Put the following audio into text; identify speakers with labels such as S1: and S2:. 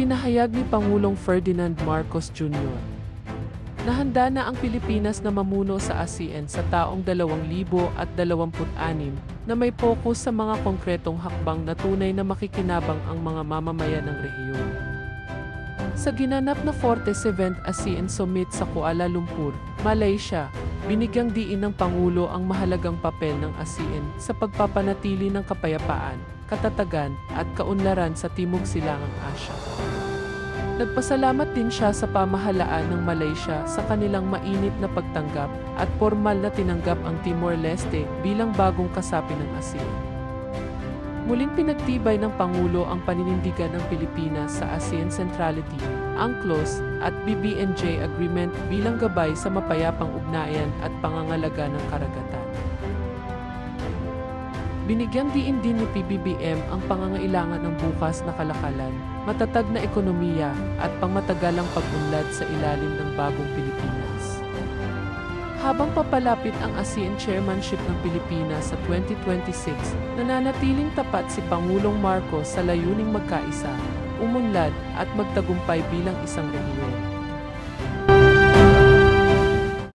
S1: Ipinahayag ni Pangulong Ferdinand Marcos Jr. na handa na ang Pilipinas na mamuno sa ASEAN sa taong 2026 na may focus sa mga konkretong hakbang na tunay na makikinabang ang mga mamamayan ng rehiyon. Sa ginanap na 47th ASEAN Summit sa Kuala Lumpur, Malaysia, binigyang diin ng Pangulo ang mahalagang papel ng ASEAN sa pagpapanatili ng kapayapaan, katatagan at kaunlaran sa Timog Silangang Asya. Nagpasalamat din siya sa pamahalaan ng Malaysia sa kanilang mainit na pagtanggap at formal na tinanggap ang Timor-Leste bilang bagong kasapi ng ASEAN. Muling pinagtibay ng Pangulo ang paninindigan ng Pilipinas sa ASEAN Centrality, UNCLOS at BBNJ Agreement bilang gabay sa mapayapang ugnayan at pangangalaga ng karagatan. Binigyang diin din ni PBBM ang pangangailangan ng bukas na kalakalan, matatag na ekonomiya at pangmatagalang pag-unlad sa ilalim ng bagong Pilipinas. Habang papalapit ang ASEAN Chairmanship ng Pilipinas sa 2026, nananatiling tapat si Pangulong Marcos sa layuning magkaisa, umunlad at magtagumpay bilang isang rehiyon.